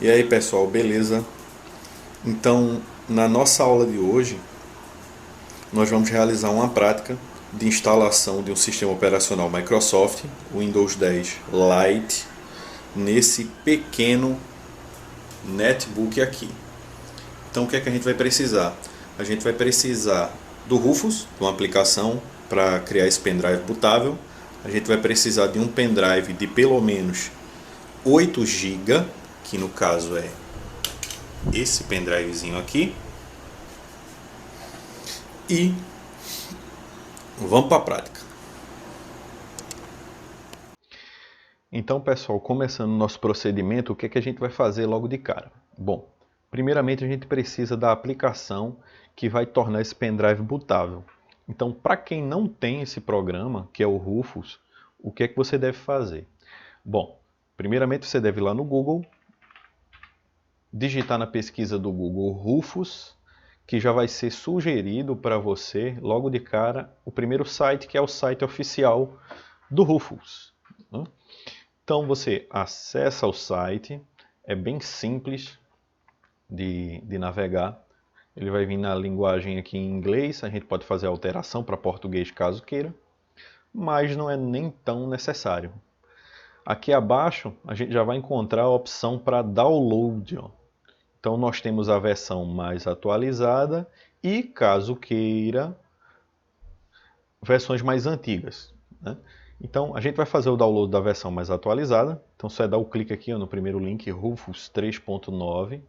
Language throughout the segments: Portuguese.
E aí pessoal, beleza? Então, na nossa aula de hoje, nós vamos realizar uma prática de instalação de um sistema operacional Microsoft, Windows 10 Lite, nesse pequeno netbook aqui. Então, o que é que a gente vai precisar? A gente vai precisar do Rufus, de uma aplicação para criar esse pendrive bootável. A gente vai precisar de um pendrive de pelo menos 8 GB, que no caso é esse pendrivezinho aqui. E vamos para a prática. Então, pessoal, começando o nosso procedimento, o que é que a gente vai fazer logo de cara? Bom, primeiramente a gente precisa da aplicação que vai tornar esse pendrive bootável. Então, para quem não tem esse programa, que é o Rufus, o que é que você deve fazer? Bom, primeiramente você deve ir lá no Google, digitar na pesquisa do Google Rufus, que já vai ser sugerido para você, logo de cara, o primeiro site, que é o site oficial do Rufus. Então você acessa o site, é bem simples de navegar. Ele vai vir na linguagem aqui em inglês, a gente pode fazer alteração para português caso queira, mas não é nem tão necessário. Aqui abaixo a gente já vai encontrar a opção para download. Então nós temos a versão mais atualizada e, caso queira, versões mais antigas. Né? Então a gente vai fazer o download da versão mais atualizada. Então você vai dar o clique aqui no primeiro link, Rufus 3.9.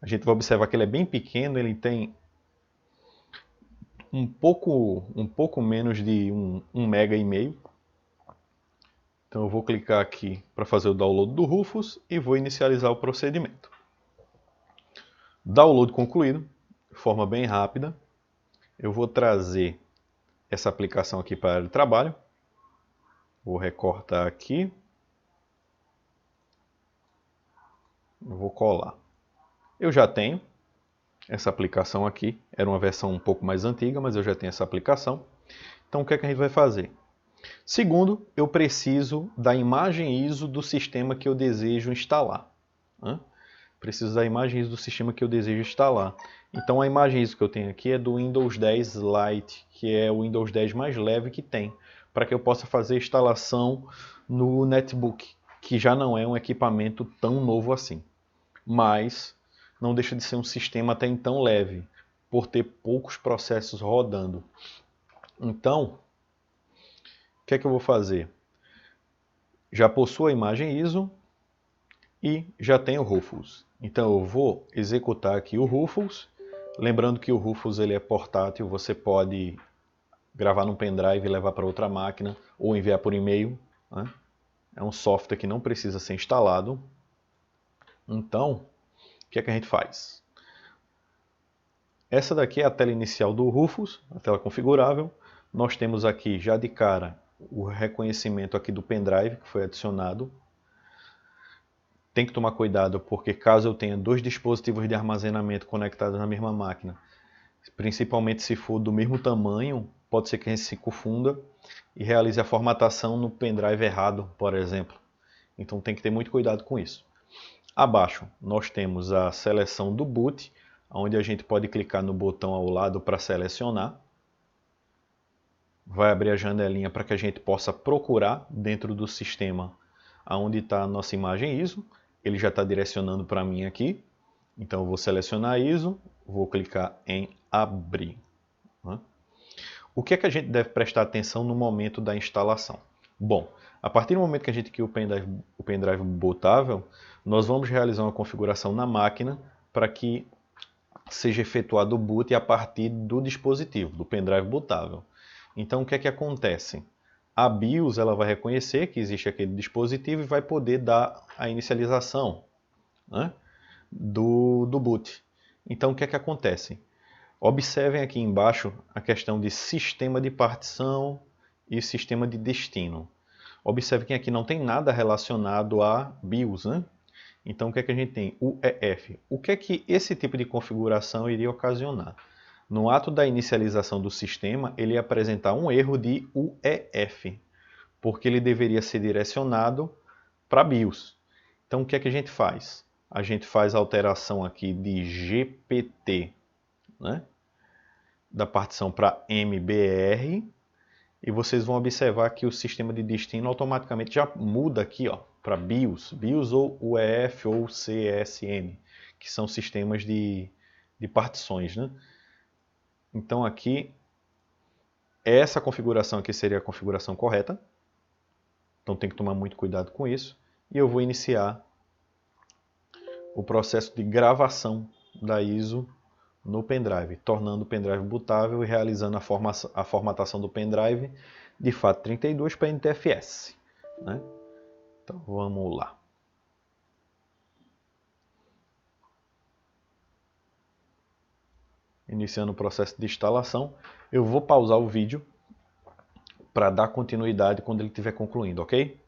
A gente vai observar que ele é bem pequeno, ele tem um pouco menos de 1 mega e meio. Então eu vou clicar aqui para fazer o download do Rufus e vou inicializar o procedimento. Download concluído, de forma bem rápida. Eu vou trazer essa aplicação aqui para a área de trabalho. Vou recortar aqui. Eu vou colar. Eu já tenho essa aplicação aqui. Era uma versão um pouco mais antiga, mas eu já tenho essa aplicação. Então o que é que a gente vai fazer? Segundo, eu preciso da imagem ISO do sistema que eu desejo instalar. Preciso da imagem ISO do sistema que eu desejo instalar. Então a imagem ISO que eu tenho aqui é do Windows 10 Lite, que é o Windows 10 mais leve que tem, para que eu possa fazer a instalação no netbook, que já não é um equipamento tão novo assim. Mas não deixa de ser um sistema até então leve, por ter poucos processos rodando. Então, o que é que eu vou fazer? Já possuo a imagem ISO e já tenho o Rufus. Então eu vou executar aqui o Rufus. Lembrando que o Rufus ele é portátil, você pode gravar num pendrive e levar para outra máquina ou enviar por e-mail. Né? É um software que não precisa ser instalado. Então, o que é que a gente faz? Essa daqui é a tela inicial do Rufus, a tela configurável. Nós temos aqui já de cara o reconhecimento aqui do pendrive que foi adicionado. Tem que tomar cuidado porque caso eu tenha dois dispositivos de armazenamento conectados na mesma máquina, principalmente se for do mesmo tamanho, pode ser que a gente se confunda e realize a formatação no pendrive errado, por exemplo. Então tem que ter muito cuidado com isso. Abaixo nós temos a seleção do boot, onde a gente pode clicar no botão ao lado para selecionar. Vai abrir a janelinha para que a gente possa procurar dentro do sistema onde está a nossa imagem ISO. Ele já está direcionando para mim aqui. Então eu vou selecionar ISO, vou clicar em abrir. O que é que a gente deve prestar atenção no momento da instalação? Bom, a partir do momento que a gente cria o pendrive bootável, nós vamos realizar uma configuração na máquina para que seja efetuado o boot a partir do dispositivo, do pendrive bootável. Então o que é que acontece? A BIOS ela vai reconhecer que existe aquele dispositivo e vai poder dar a inicialização, né, do boot. Então o que é que acontece? Observem aqui embaixo a questão de sistema de partição e sistema de destino. Observe que aqui não tem nada relacionado a BIOS, né? Então o que é que a gente tem? UEF. O que é que esse tipo de configuração iria ocasionar? No ato da inicialização do sistema, ele ia apresentar um erro de UEF, porque ele deveria ser direcionado para BIOS. Então o que é que a gente faz? a gente faz a alteração aqui de GPT, né, da partição para MBR, e vocês vão observar que o sistema de destino automaticamente já muda aqui para BIOS, BIOS ou UEF ou CSM, que são sistemas de partições, né? Então aqui, essa configuração aqui seria a configuração correta, então tem que tomar muito cuidado com isso, e eu vou iniciar o processo de gravação da ISO no pendrive, tornando o pendrive bootável e realizando a formatação do pendrive de FAT32 para NTFS, né? Então vamos lá. Iniciando o processo de instalação, eu vou pausar o vídeo para dar continuidade quando ele estiver concluindo, ok?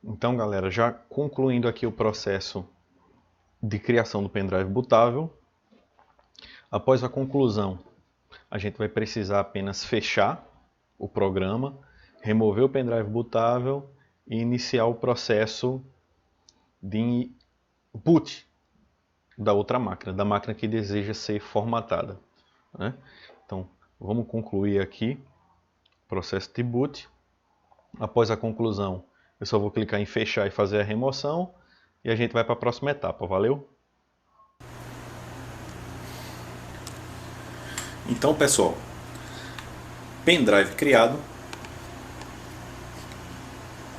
Então galera, já concluindo aqui o processo de criação do pendrive bootável, após a conclusão, a gente vai precisar apenas fechar o programa, remover o pendrive bootável e iniciar o processo de boot da outra máquina, da máquina que deseja ser formatada, né? Então, vamos concluir aqui o processo de boot. Após a conclusão, eu só vou clicar em fechar e fazer a remoção, e a gente vai para a próxima etapa, valeu? Então, pessoal, pendrive criado,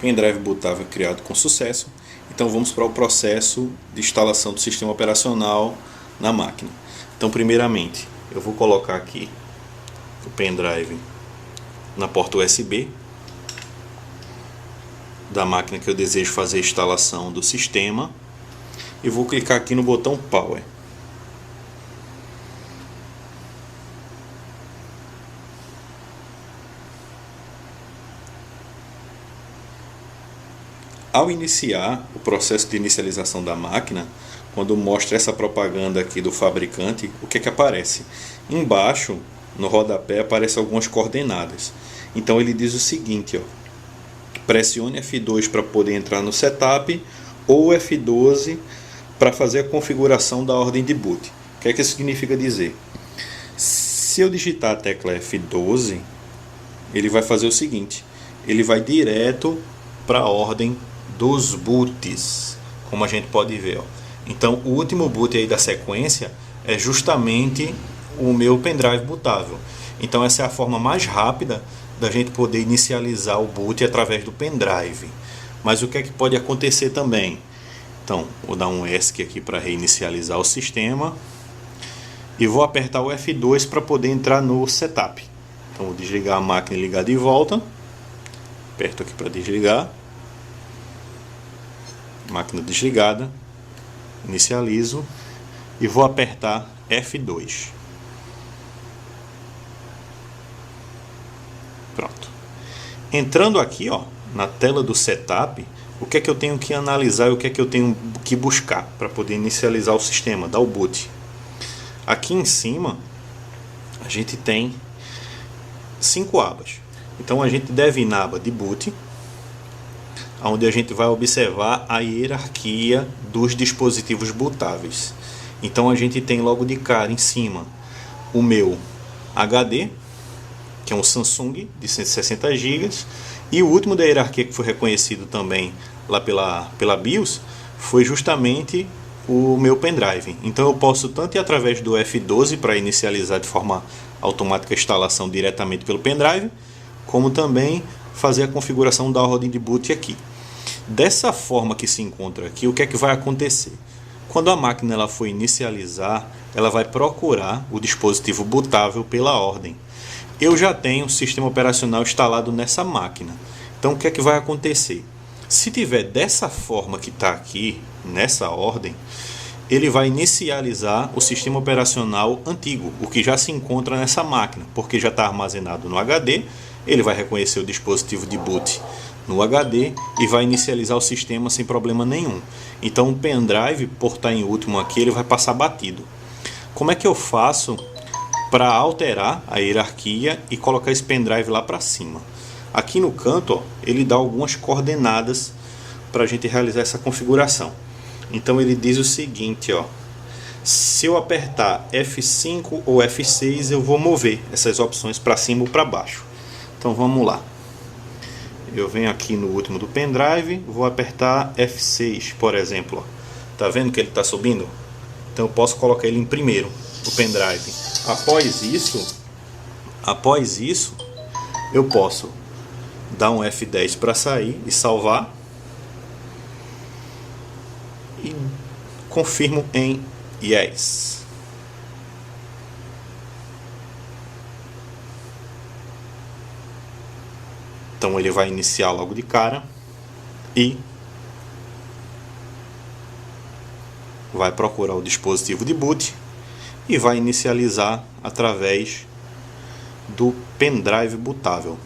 pendrive bootável criado com sucesso. Então vamos para o processo de instalação do sistema operacional na máquina. Então, primeiramente, eu vou colocar aqui o pendrive na porta USB da máquina que eu desejo fazer a instalação do sistema e vou clicar aqui no botão Power. Ao iniciar o processo de inicialização da máquina, quando mostra essa propaganda aqui do fabricante, o que é que aparece? Embaixo, no rodapé, aparecem algumas coordenadas. Então ele diz o seguinte, pressione F2 para poder entrar no setup ou F12 para fazer a configuração da ordem de boot. O que é que isso significa dizer? Se eu digitar a tecla F12, ele vai fazer o seguinte, ele vai direto para a ordem dos boots, como a gente pode ver. Então o último boot aí da sequência é justamente o meu pendrive bootável. Então essa é a forma mais rápida da gente poder inicializar o boot através do pendrive. Mas o que é que pode acontecer também? Então vou dar um ESC aqui para reinicializar o sistema e vou apertar o F2 para poder entrar no setup. Então vou desligar a máquina e ligar de volta. Aperto aqui para desligar. Máquina desligada, inicializo e vou apertar F2. Pronto. Entrando aqui, na tela do setup, o que é que eu tenho que analisar e o que é que eu tenho que buscar para poder inicializar o sistema, dar o boot. Aqui em cima a gente tem 5 abas. Então a gente deve ir na aba de boot, onde a gente vai observar a hierarquia dos dispositivos bootáveis. Então a gente tem logo de cara em cima o meu HD, que é um Samsung de 160 GB, e o último da hierarquia que foi reconhecido também lá pela BIOS foi justamente o meu pendrive. Então eu posso tanto ir através do F12 para inicializar de forma automática a instalação diretamente pelo pendrive, como também fazer a configuração da ordem de boot aqui. Dessa forma que se encontra aqui, o que é que vai acontecer? Quando a máquina ela for inicializar, ela vai procurar o dispositivo bootável pela ordem. Eu já tenho o sistema operacional instalado nessa máquina. Então o que é que vai acontecer? Se tiver dessa forma que está aqui, nessa ordem, ele vai inicializar o sistema operacional antigo, o que já se encontra nessa máquina, porque já está armazenado no HD, ele vai reconhecer o dispositivo de boot no HD e vai inicializar o sistema sem problema nenhum. Então o pendrive, por estar em último aqui, ele vai passar batido. Como é que eu faço para alterar a hierarquia e colocar esse pendrive lá para cima? Aqui no canto, ele dá algumas coordenadas para a gente realizar essa configuração. Então ele diz o seguinte, ó, se eu apertar F5 ou F6 eu vou mover essas opções para cima ou para baixo. Então vamos lá. Eu venho aqui no último do pendrive, vou apertar F6, por exemplo. Tá vendo que ele está subindo? Então eu posso colocar ele em primeiro, o pendrive. Após isso, eu posso dar um F10 para sair e salvar. E confirmo em Yes. Então ele vai iniciar logo de cara e vai procurar o dispositivo de boot e vai inicializar através do pendrive bootável.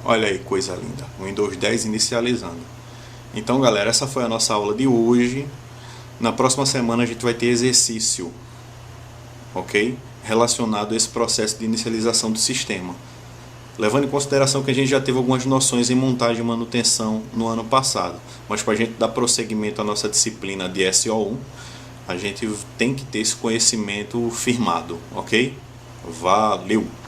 Olha aí, coisa linda, o Windows 10 inicializando. Então galera, essa foi a nossa aula de hoje. Na próxima semana a gente vai ter exercício, ok? Relacionado a esse processo de inicialização do sistema. Levando em consideração que a gente já teve algumas noções em montagem e manutenção no ano passado. Mas para a gente dar prosseguimento à nossa disciplina de SO1, a gente tem que ter esse conhecimento firmado, ok? Valeu!